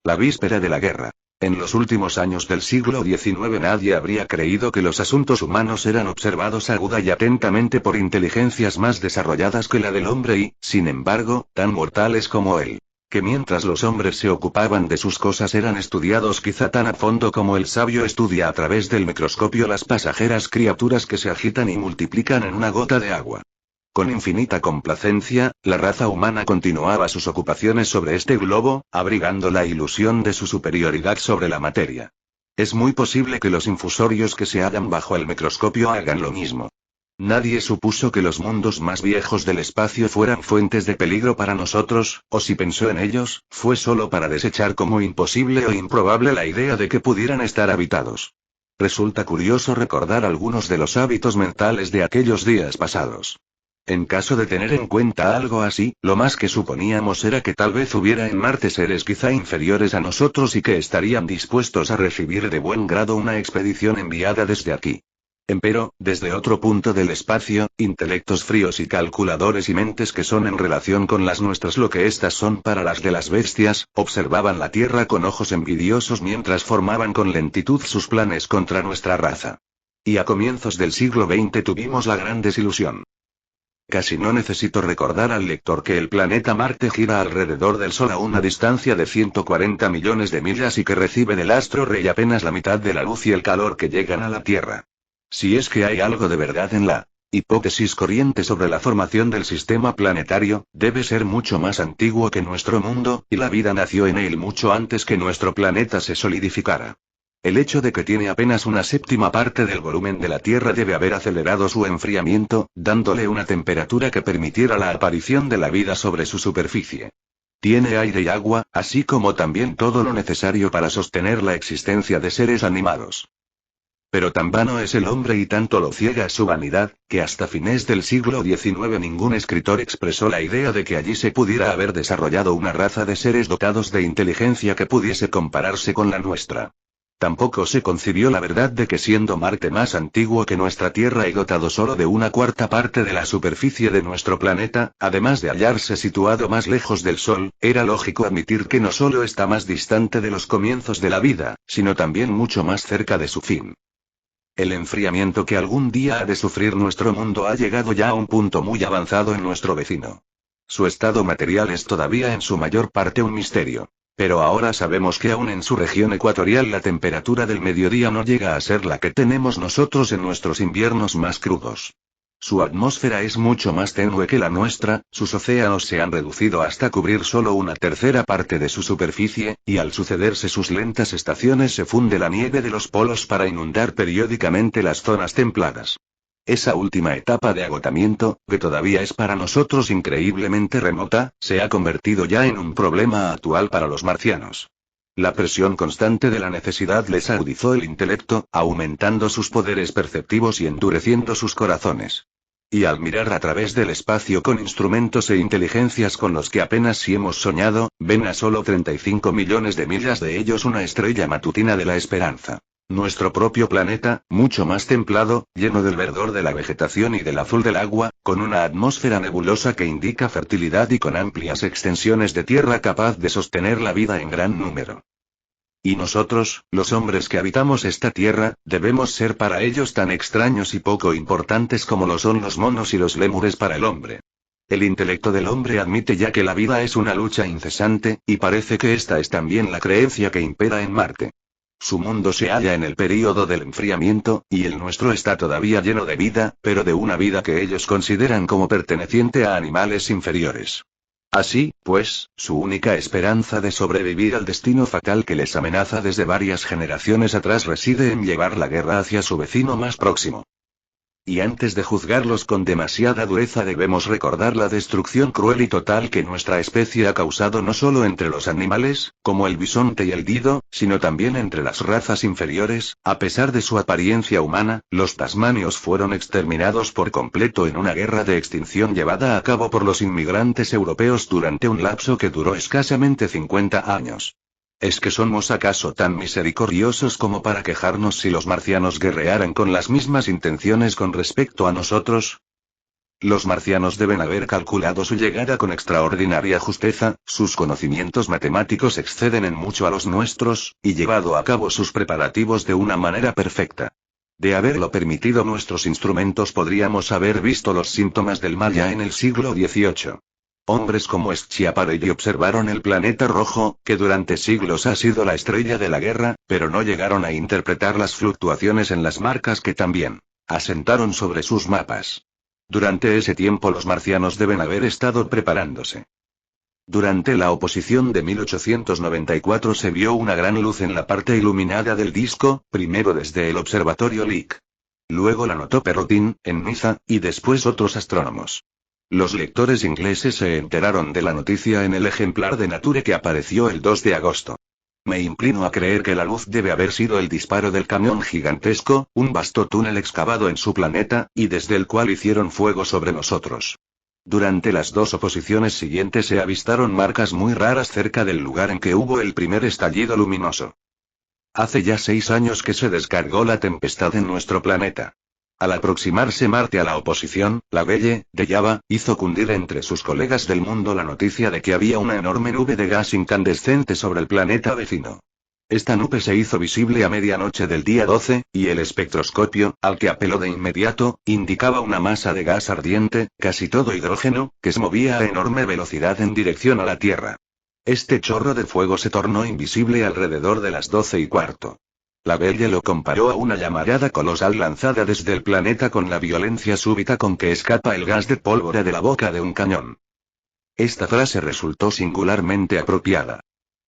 La víspera de la guerra. En los últimos años del siglo XIX nadie habría creído que los asuntos humanos eran observados aguda y atentamente por inteligencias más desarrolladas que la del hombre y, sin embargo, tan mortales como él. Que mientras los hombres se ocupaban de sus cosas eran estudiados quizá tan a fondo como el sabio estudia a través del microscopio las pasajeras criaturas que se agitan y multiplican en una gota de agua. Con infinita complacencia, la raza humana continuaba sus ocupaciones sobre este globo, abrigando la ilusión de su superioridad sobre la materia. Es muy posible que los infusorios que se hallan bajo el microscopio hagan lo mismo. Nadie supuso que los mundos más viejos del espacio fueran fuentes de peligro para nosotros, o si pensó en ellos, fue solo para desechar como imposible o improbable la idea de que pudieran estar habitados. Resulta curioso recordar algunos de los hábitos mentales de aquellos días pasados. En caso de tener en cuenta algo así, lo más que suponíamos era que tal vez hubiera en Marte seres quizá inferiores a nosotros y que estarían dispuestos a recibir de buen grado una expedición enviada desde aquí. Empero, desde otro punto del espacio, intelectos fríos y calculadores y mentes que son en relación con las nuestras lo que éstas son para las de las bestias, observaban la Tierra con ojos envidiosos mientras formaban con lentitud sus planes contra nuestra raza. Y a comienzos del siglo XX tuvimos la gran desilusión. Casi no necesito recordar al lector que el planeta Marte gira alrededor del Sol a una distancia de 140 millones de millas y que recibe del astro rey apenas la mitad de la luz y el calor que llegan a la Tierra. Si es que hay algo de verdad en la hipótesis corriente sobre la formación del sistema planetario, debe ser mucho más antiguo que nuestro mundo, y la vida nació en él mucho antes que nuestro planeta se solidificara. El hecho de que tiene apenas una séptima parte del volumen de la Tierra debe haber acelerado su enfriamiento, dándole una temperatura que permitiera la aparición de la vida sobre su superficie. Tiene aire y agua, así como también todo lo necesario para sostener la existencia de seres animados. Pero tan vano es el hombre y tanto lo ciega su vanidad, que hasta fines del siglo XIX ningún escritor expresó la idea de que allí se pudiera haber desarrollado una raza de seres dotados de inteligencia que pudiese compararse con la nuestra. Tampoco se concibió la verdad de que siendo Marte más antiguo que nuestra Tierra y dotado solo de una cuarta parte de la superficie de nuestro planeta, además de hallarse situado más lejos del Sol, era lógico admitir que no solo está más distante de los comienzos de la vida, sino también mucho más cerca de su fin. El enfriamiento que algún día ha de sufrir nuestro mundo ha llegado ya a un punto muy avanzado en nuestro vecino. Su estado material es todavía en su mayor parte un misterio. Pero ahora sabemos que aún en su región ecuatorial la temperatura del mediodía no llega a ser la que tenemos nosotros en nuestros inviernos más crudos. Su atmósfera es mucho más tenue que la nuestra, sus océanos se han reducido hasta cubrir solo una tercera parte de su superficie, y al sucederse sus lentas estaciones se funde la nieve de los polos para inundar periódicamente las zonas templadas. Esa última etapa de agotamiento, que todavía es para nosotros increíblemente remota, se ha convertido ya en un problema actual para los marcianos. La presión constante de la necesidad les agudizó el intelecto, aumentando sus poderes perceptivos y endureciendo sus corazones. Y al mirar a través del espacio con instrumentos e inteligencias con los que apenas si hemos soñado, ven a solo 35 millones de millas de ellos una estrella matutina de la esperanza. Nuestro propio planeta, mucho más templado, lleno del verdor de la vegetación y del azul del agua, con una atmósfera nebulosa que indica fertilidad y con amplias extensiones de tierra capaz de sostener la vida en gran número. Y nosotros, los hombres que habitamos esta tierra, debemos ser para ellos tan extraños y poco importantes como lo son los monos y los lémures para el hombre. El intelecto del hombre admite ya que la vida es una lucha incesante, y parece que esta es también la creencia que impera en Marte. Su mundo se halla en el período del enfriamiento, y el nuestro está todavía lleno de vida, pero de una vida que ellos consideran como perteneciente a animales inferiores. Así, pues, su única esperanza de sobrevivir al destino fatal que les amenaza desde varias generaciones atrás reside en llevar la guerra hacia su vecino más próximo. Y antes de juzgarlos con demasiada dureza debemos recordar la destrucción cruel y total que nuestra especie ha causado no solo entre los animales, como el bisonte y el dido, sino también entre las razas inferiores. A pesar de su apariencia humana, los tasmanios fueron exterminados por completo en una guerra de extinción llevada a cabo por los inmigrantes europeos durante un lapso que duró escasamente 50 años. ¿Es que somos acaso tan misericordiosos como para quejarnos si los marcianos guerrearan con las mismas intenciones con respecto a nosotros? Los marcianos deben haber calculado su llegada con extraordinaria justeza, sus conocimientos matemáticos exceden en mucho a los nuestros, y llevado a cabo sus preparativos de una manera perfecta. De haberlo permitido nuestros instrumentos podríamos haber visto los síntomas del mal ya en el siglo XVIII. Hombres como Schiaparelli observaron el planeta rojo, que durante siglos ha sido la estrella de la guerra, pero no llegaron a interpretar las fluctuaciones en las marcas que también asentaron sobre sus mapas. Durante ese tiempo los marcianos deben haber estado preparándose. Durante la oposición de 1894 se vio una gran luz en la parte iluminada del disco, primero desde el observatorio Lick. Luego la notó Perrotin, en Niza, y después otros astrónomos. Los lectores ingleses se enteraron de la noticia en el ejemplar de Nature que apareció el 2 de agosto. Me inclino a creer que la luz debe haber sido el disparo del camión gigantesco, un vasto túnel excavado en su planeta, y desde el cual hicieron fuego sobre nosotros. Durante las dos oposiciones siguientes se avistaron marcas muy raras cerca del lugar en que hubo el primer estallido luminoso. Hace ya 6 años que se descargó la tempestad en nuestro planeta. Al aproximarse Marte a la oposición, la Belle, de Java, hizo cundir entre sus colegas del mundo la noticia de que había una enorme nube de gas incandescente sobre el planeta vecino. Esta nube se hizo visible a medianoche del día 12, y el espectroscopio, al que apeló de inmediato, indicaba una masa de gas ardiente, casi todo hidrógeno, que se movía a enorme velocidad en dirección a la Tierra. Este chorro de fuego se tornó invisible alrededor de las 12:15. La Belle lo comparó a una llamarada colosal lanzada desde el planeta con la violencia súbita con que escapa el gas de pólvora de la boca de un cañón. Esta frase resultó singularmente apropiada.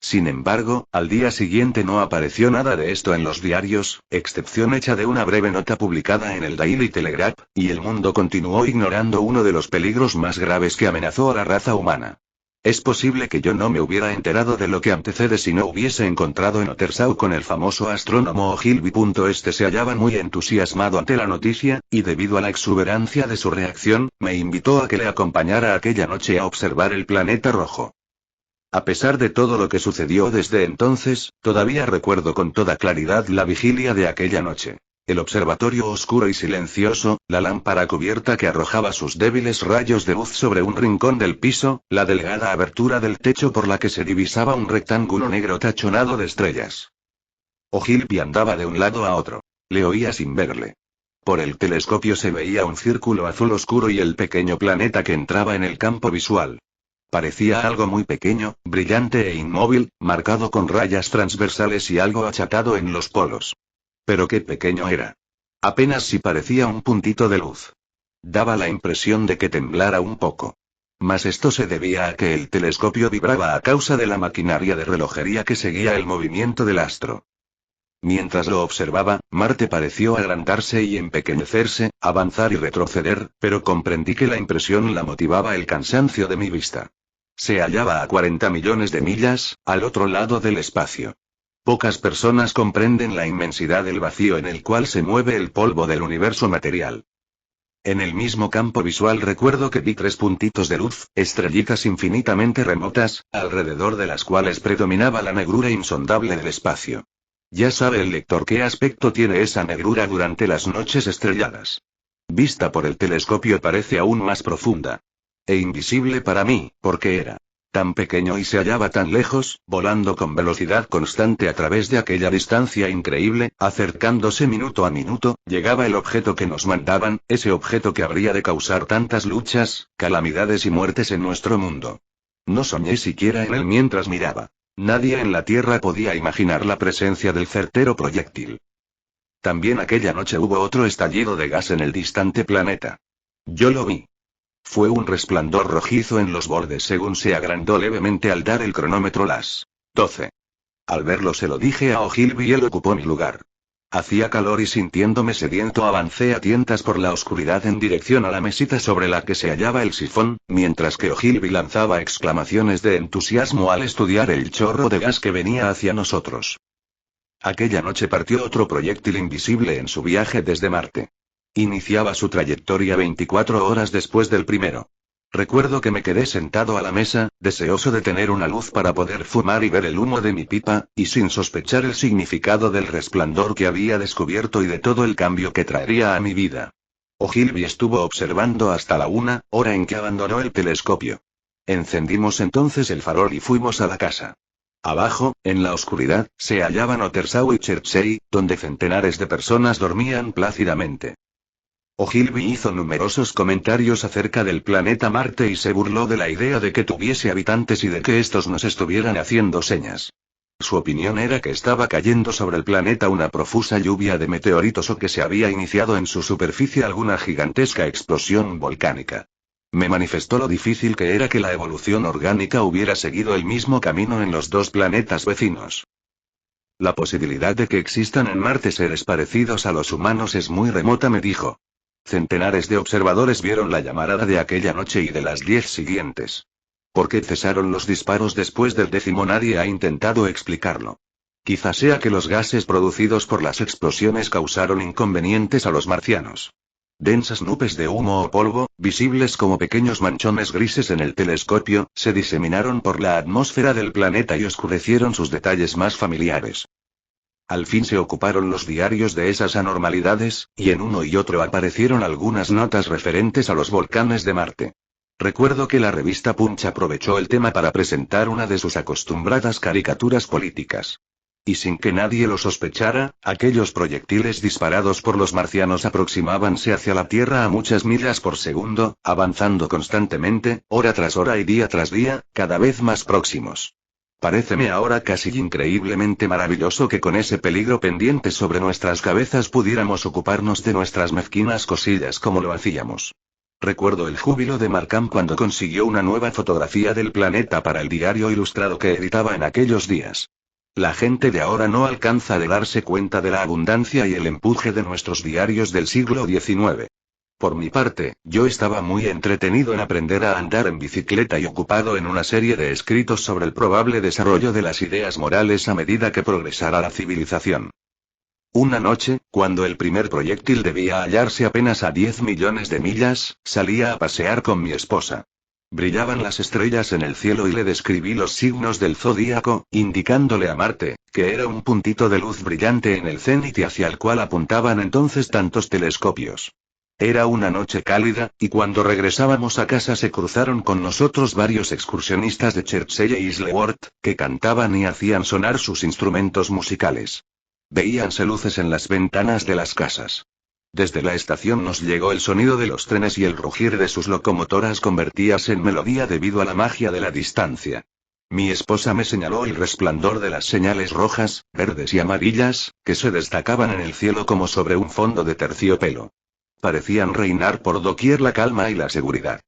Sin embargo, al día siguiente no apareció nada de esto en los diarios, excepción hecha de una breve nota publicada en el Daily Telegraph, y el mundo continuó ignorando uno de los peligros más graves que amenazó a la raza humana. Es posible que yo no me hubiera enterado de lo que antecede si no hubiese encontrado en Ottersau con el famoso astrónomo Ogilvy. Este se hallaba muy entusiasmado ante la noticia, y debido a la exuberancia de su reacción, me invitó a que le acompañara aquella noche a observar el planeta rojo. A pesar de todo lo que sucedió desde entonces, todavía recuerdo con toda claridad la vigilia de aquella noche. El observatorio oscuro y silencioso, la lámpara cubierta que arrojaba sus débiles rayos de luz sobre un rincón del piso, la delgada abertura del techo por la que se divisaba un rectángulo negro tachonado de estrellas. Ogilvy andaba de un lado a otro. Le oía sin verle. Por el telescopio se veía un círculo azul oscuro y el pequeño planeta que entraba en el campo visual. Parecía algo muy pequeño, brillante e inmóvil, marcado con rayas transversales y algo achatado en los polos. Pero qué pequeño era. Apenas si parecía un puntito de luz. Daba la impresión de que temblara un poco. Mas esto se debía a que el telescopio vibraba a causa de la maquinaria de relojería que seguía el movimiento del astro. Mientras lo observaba, Marte pareció agrandarse y empequeñecerse, avanzar y retroceder, pero comprendí que la impresión la motivaba el cansancio de mi vista. Se hallaba a 40 millones de millas, al otro lado del espacio. Pocas personas comprenden la inmensidad del vacío en el cual se mueve el polvo del universo material. En el mismo campo visual recuerdo que vi 3 puntitos de luz, estrellitas infinitamente remotas, alrededor de las cuales predominaba la negrura insondable del espacio. Ya sabe el lector qué aspecto tiene esa negrura durante las noches estrelladas. Vista por el telescopio parece aún más profunda. E invisible para mí, porque era tan pequeño y se hallaba tan lejos, volando con velocidad constante a través de aquella distancia increíble, acercándose minuto a minuto, llegaba el objeto que nos mandaban, ese objeto que habría de causar tantas luchas, calamidades y muertes en nuestro mundo. No soñé siquiera en él mientras miraba. Nadie en la Tierra podía imaginar la presencia del certero proyectil. También aquella noche hubo otro estallido de gas en el distante planeta. Yo lo vi. Fue un resplandor rojizo en los bordes según se agrandó levemente al dar el cronómetro las 12. Al verlo se lo dije a Ogilvy y él ocupó mi lugar. Hacía calor y sintiéndome sediento avancé a tientas por la oscuridad en dirección a la mesita sobre la que se hallaba el sifón, mientras que Ogilvy lanzaba exclamaciones de entusiasmo al estudiar el chorro de gas que venía hacia nosotros. Aquella noche partió otro proyectil invisible en su viaje desde Marte. Iniciaba su trayectoria 24 horas después del primero. Recuerdo que me quedé sentado a la mesa, deseoso de tener una luz para poder fumar y ver el humo de mi pipa, y sin sospechar el significado del resplandor que había descubierto y de todo el cambio que traería a mi vida. Ogilvy estuvo observando hasta la 1 hora en que abandonó el telescopio. Encendimos entonces el farol y fuimos a la casa. Abajo, en la oscuridad, se hallaban Ottershaw y Chertsey, donde centenares de personas dormían plácidamente. Ogilvy hizo numerosos comentarios acerca del planeta Marte y se burló de la idea de que tuviese habitantes y de que estos nos estuvieran haciendo señas. Su opinión era que estaba cayendo sobre el planeta una profusa lluvia de meteoritos o que se había iniciado en su superficie alguna gigantesca explosión volcánica. Me manifestó lo difícil que era que la evolución orgánica hubiera seguido el mismo camino en los dos planetas vecinos. La posibilidad de que existan en Marte seres parecidos a los humanos es muy remota, me dijo. Centenares de observadores vieron la llamarada de aquella noche y de las 10 siguientes. ¿Por qué cesaron los disparos después del 10º? Nadie ha intentado explicarlo. Quizá sea que los gases producidos por las explosiones causaron inconvenientes a los marcianos. Densas nubes de humo o polvo, visibles como pequeños manchones grises en el telescopio, se diseminaron por la atmósfera del planeta y oscurecieron sus detalles más familiares. Al fin se ocuparon los diarios de esas anormalidades, y en uno y otro aparecieron algunas notas referentes a los volcanes de Marte. Recuerdo que la revista Punch aprovechó el tema para presentar una de sus acostumbradas caricaturas políticas. Y sin que nadie lo sospechara, aquellos proyectiles disparados por los marcianos aproximábanse hacia la Tierra a muchas millas por segundo, avanzando constantemente, hora tras hora y día tras día, cada vez más próximos. Paréceme ahora casi increíblemente maravilloso que con ese peligro pendiente sobre nuestras cabezas pudiéramos ocuparnos de nuestras mezquinas cosillas como lo hacíamos. Recuerdo el júbilo de Markham cuando consiguió una nueva fotografía del planeta para el diario ilustrado que editaba en aquellos días. La gente de ahora no alcanza a darse cuenta de la abundancia y el empuje de nuestros diarios del siglo XIX. Por mi parte, yo estaba muy entretenido en aprender a andar en bicicleta y ocupado en una serie de escritos sobre el probable desarrollo de las ideas morales a medida que progresara la civilización. Una noche, cuando el primer proyectil debía hallarse apenas a 10 millones de millas, salía a pasear con mi esposa. Brillaban las estrellas en el cielo y le describí los signos del zodíaco, indicándole a Marte, que era un puntito de luz brillante en el cénit y hacia el cual apuntaban entonces tantos telescopios. Era una noche cálida, y cuando regresábamos a casa se cruzaron con nosotros varios excursionistas de Chertsey e Isleworth, que cantaban y hacían sonar sus instrumentos musicales. Veíanse luces en las ventanas de las casas. Desde la estación nos llegó el sonido de los trenes y el rugir de sus locomotoras convertíase en melodía debido a la magia de la distancia. Mi esposa me señaló el resplandor de las señales rojas, verdes y amarillas, que se destacaban en el cielo como sobre un fondo de terciopelo. Parecían reinar por doquier la calma y la seguridad.